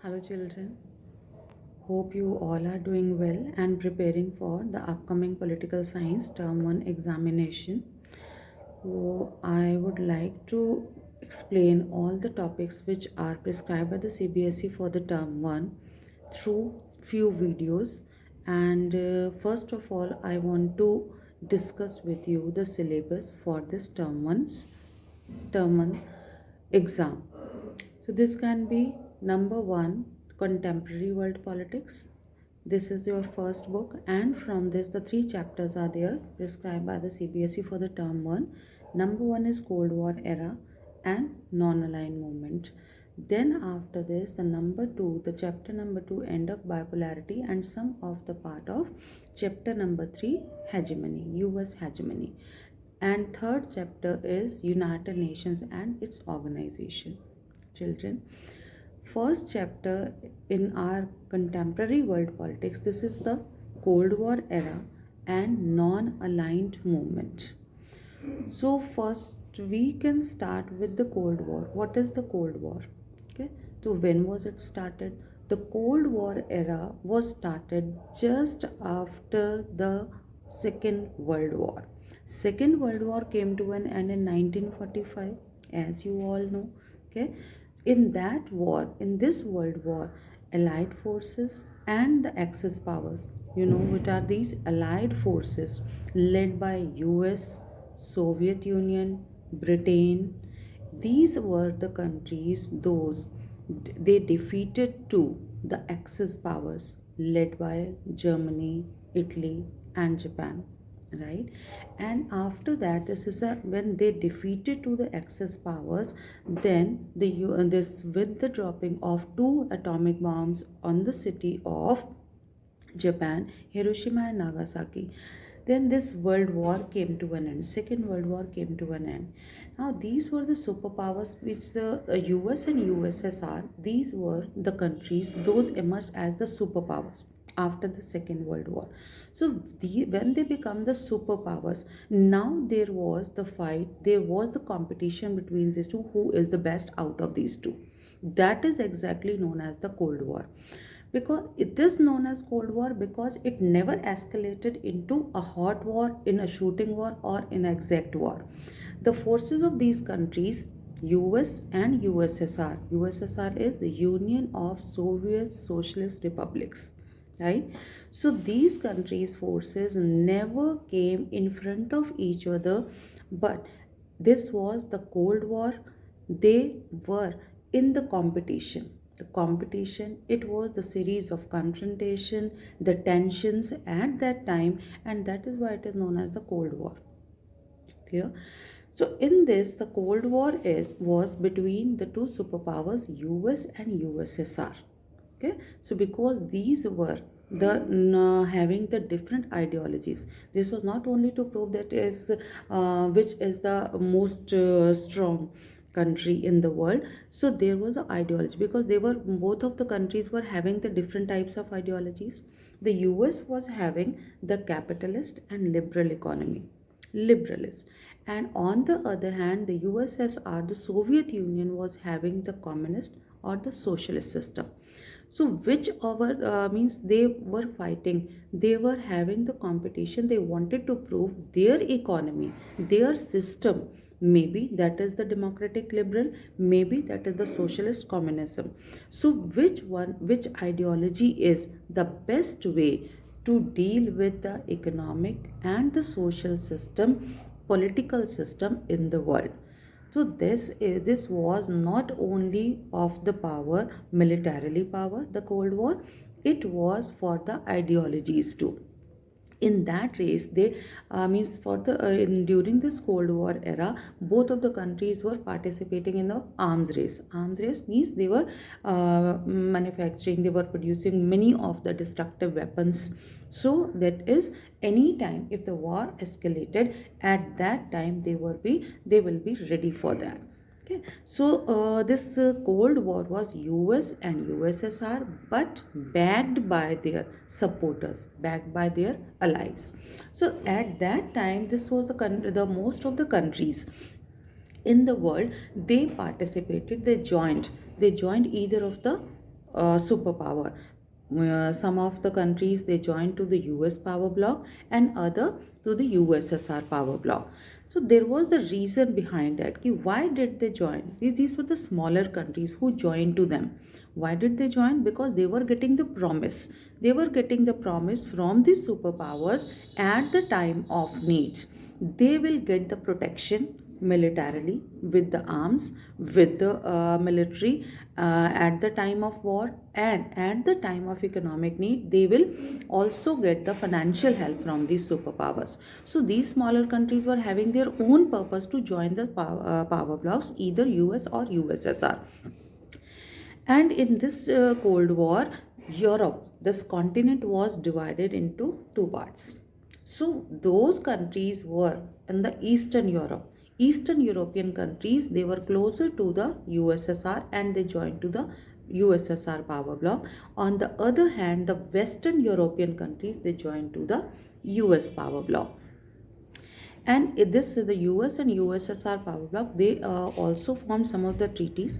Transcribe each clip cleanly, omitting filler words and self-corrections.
Hello, children. Hope you all are doing well and preparing for the upcoming political science term 1 examination. So, I would like to explain all the topics which are prescribed by the CBSE for the term 1 through few videos. And first of all, I want to discuss with you the syllabus for this term 1 exam. So this can be number one, contemporary world politics. This is your first book, and from this, the three chapters are there prescribed by the CBSE for the term one. Number one is Cold War era and non-aligned movement. Then after this, the chapter number two, end of bipolarity and some of the part of chapter number three, hegemony, US hegemony. And third chapter is United Nations and its organization. Children, first chapter in our contemporary world politics, this is the Cold War era and non-aligned movement. So first we can start with the Cold War. What is the Cold War? Okay, so when was it started? The Cold War era was started just after the Second World War. Second World War came to an end in 1945, as you all know. Okay, in this World War, Allied forces and the Axis powers, what are these Allied forces led by US, Soviet Union, Britain. These were the countries they defeated to the Axis powers led by Germany, Italy, and Japan, right? And after that, when they defeated to the Axis powers, then this with the dropping of two atomic bombs on the city of Japan, Hiroshima and Nagasaki, then this world war came to an end. Second World War came to an end. Now these were the superpowers which the US and USSR, these were the countries, those emerged as the superpowers after the Second World War. So when they become the superpowers, now there was the fight, there was the competition between these two, who is the best out of these two. That is exactly known as the Cold War. Because it is known as Cold War because it never escalated into a hot war, in a shooting war, or in an exact war. The forces of these countries, US and USSR is the Union of Soviet Socialist Republics, right? So these countries' forces never came in front of each other, but this was the Cold War. They were in the competition, it was the series of confrontation, the tensions at that time, and that is why it is known as the Cold War. Clear? So in this, the Cold War was between the two superpowers, US and USSR. Okay, so because these were having the different ideologies, this was not only to prove that is which is the most strong country in the world. So there was an ideology, because they were, both of the countries were having the different types of ideologies. The US was having the capitalist and liberal economy, liberalist, and on the other hand, the USSR, the Soviet Union, was having the communist or the socialist system. So which our means they were fighting, they were having the competition, they wanted to prove their economy, their system, maybe that is the democratic liberal, maybe that is the socialist communism. So which ideology is the best way to deal with the economic and the social system, political system in the world. So this was not only of the power, militarily power, the Cold War, it was for the ideologies too. In that race, they means for the during this Cold War era, both of the countries were participating in the arms race means they were manufacturing, they were producing many of the destructive weapons. So that is, any time if the war escalated, at that time they will be ready for that. Okay, so this Cold War was US and USSR, but backed by their supporters, backed by their allies. So at that time, this was the most of the countries in the world, they participated, they joined either of the superpower. Some of the countries they joined to the US power bloc and other to the USSR power bloc. So there was the reason behind that. Ki why did they join? These were the smaller countries who joined to them. Why did they join? Because they were getting the promise. They were getting the promise from the superpowers at the time of need. They will get the protection militarily with the arms, with the military at the time of war, and at the time of economic need they will also get the financial help from these superpowers. So these smaller countries were having their own purpose to join the power blocks, either US or USSR. And in this Cold War, Europe, this continent was divided into two parts. So those countries were in the Eastern Europe. Eastern European countries, they were closer to the USSR and they joined to the USSR power bloc. On the other hand, the Western European countries, they joined to the US power bloc. And this the US and USSR power bloc, they also formed some of the treaties.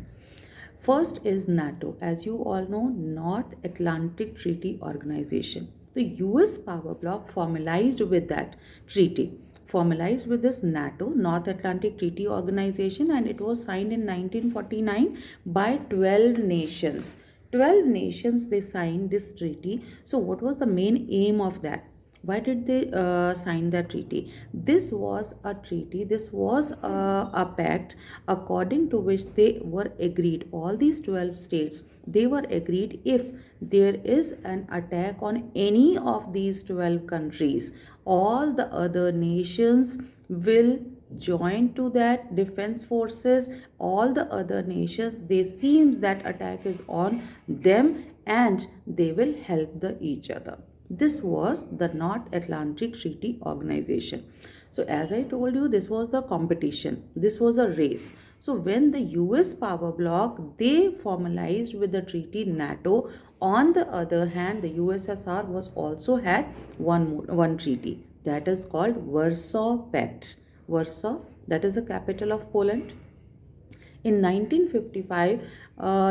First is NATO, as you all know, North Atlantic Treaty Organization. The US power bloc formalized with that treaty, formalized with this NATO, North Atlantic Treaty Organization, and it was signed in 1949 by 12 nations. 12 nations they signed this treaty. So what was the main aim of that? Why did they sign that treaty? This was a treaty, this was a pact according to which they were agreed. All these 12 states, they were agreed if there is an attack on any of these 12 countries, all the other nations will join to that defense forces. All the other nations, they seems that attack is on them and they will help each other. This was the North Atlantic Treaty Organization. So as I told you, this was the competition. This was a race. So when the US power bloc, they formalized with the treaty NATO. On the other hand, the USSR was also had one treaty that is called Warsaw Pact. Warsaw, that is the capital of Poland. In 1955,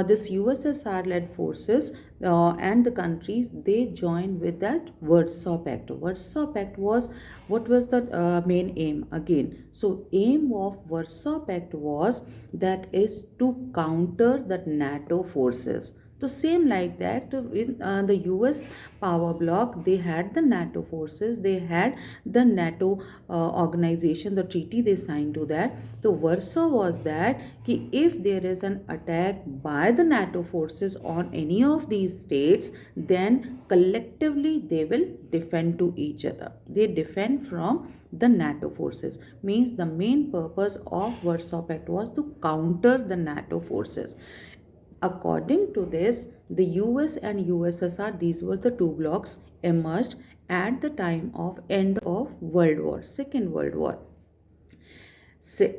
this USSR led forces and the countries, they joined with that Warsaw Pact. Warsaw Pact was, what was the main aim again? So aim of Warsaw Pact was that is to counter the NATO forces. So same like that in the US power bloc, they had the NATO forces, they had the NATO organization, the treaty they signed to that. So Warsaw was that ki if there is an attack by the NATO forces on any of these states, then collectively they will defend to each other. They defend from the NATO forces. Means the main purpose of Warsaw Pact was to counter the NATO forces. According to this, the US and USSR, these were the two blocs, emerged at the time of end of World War, Second World War.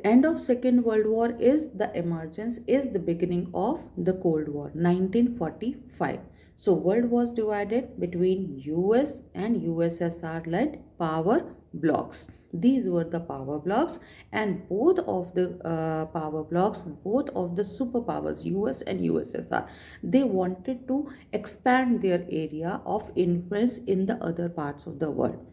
End of Second World War is the emergence, is the beginning of the Cold War, 1945. So world was divided between US and USSR led power blocks. These were the power blocks, and both of the power blocks, both of the superpowers, US and USSR, they wanted to expand their area of influence in the other parts of the world.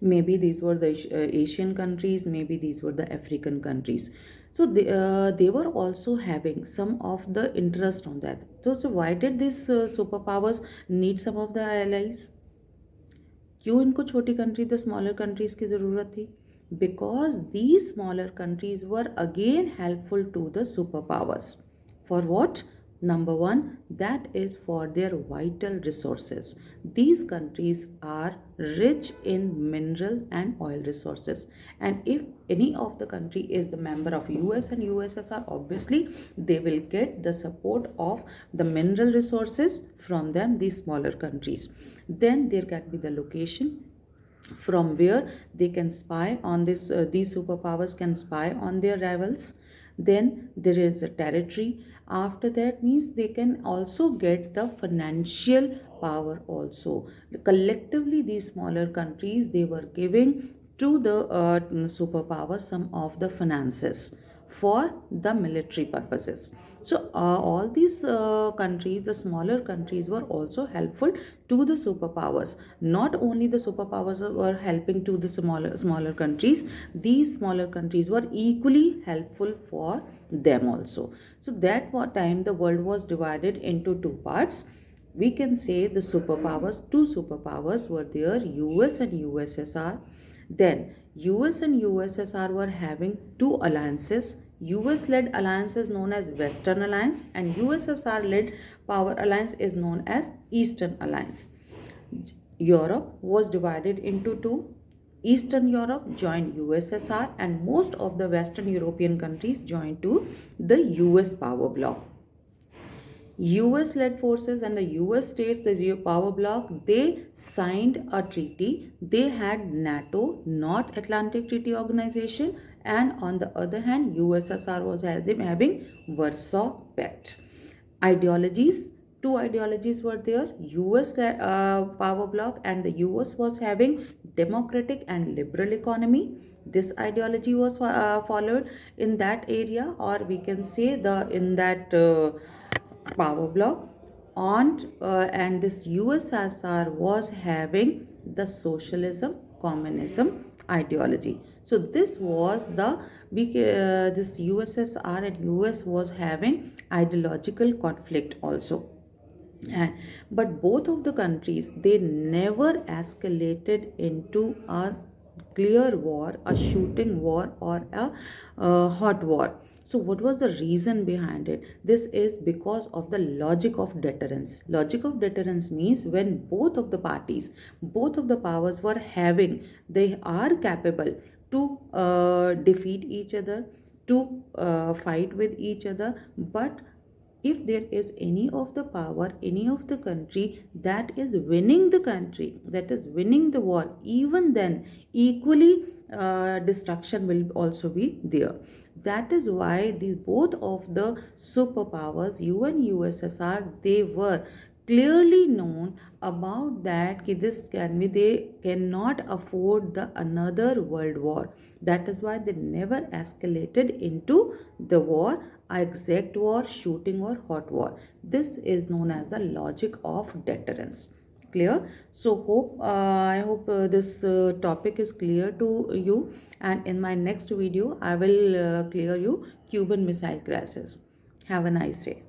Maybe these were the Asian countries, maybe these were the African countries. So they were also having some of the interest on that. So why did these superpowers need some of the allies? क्यों इनको छोटी country, the smaller countries की ज़रूरत थी? Because these smaller countries were again helpful to the super powers. For what? Number one, that is for their vital resources. These countries are rich in mineral and oil resources, and if any of the country is the member of US and USSR, obviously they will get the support of the mineral resources from them, these smaller countries. Then there can be the location from where they can spy on this, these superpowers can spy on their rivals. Then there is a territory. After that means they can also get the financial power also. Collectively these smaller countries, they were giving to the superpower some of the finances for the military purposes. So all these countries, the smaller countries, were also helpful to the superpowers. Not only the superpowers were helping to the smaller countries, these smaller countries were equally helpful for them also. So that time the world was divided into two parts. We can say the superpowers, two superpowers were there, US and USSR. Then US and USSR were having two alliances. US led alliance is known as Western Alliance, and USSR led power alliance is known as Eastern Alliance. Europe was divided into two. Eastern Europe joined USSR, and most of the Western European countries joined to the US power bloc. US led forces and the US states, the power bloc, they signed a treaty. They had NATO, North Atlantic Treaty Organization, and on the other hand, USSR was having Warsaw Pact. Ideologies, two ideologies were there. US power bloc, and the US was having democratic and liberal economy. This ideology was followed in that area, or we can say the in that power bloc on and this USSR was having the socialism communism ideology. So this was the this USSR and US was having ideological conflict also. And, but both of the countries, they never escalated into a clear war, a shooting war, or a hot war. So what was the reason behind it? This is because of the logic of deterrence. Logic of deterrence means when both of the parties, both of the powers were having, they are capable to defeat each other, to fight with each other, but if there is any of the power, any of the country that is winning the country, that is winning the war, even then equally destruction will also be there. That is why the both of the superpowers, UN, USSR, they were clearly known about that ki this can be, they cannot afford the another world war. That is why they never escalated into the war, exact war, shooting or hot war. This is known as the logic of deterrence. Clear? So I hope this topic is clear to you, and in my next video I will clear you Cuban Missile Crisis. Have a nice day.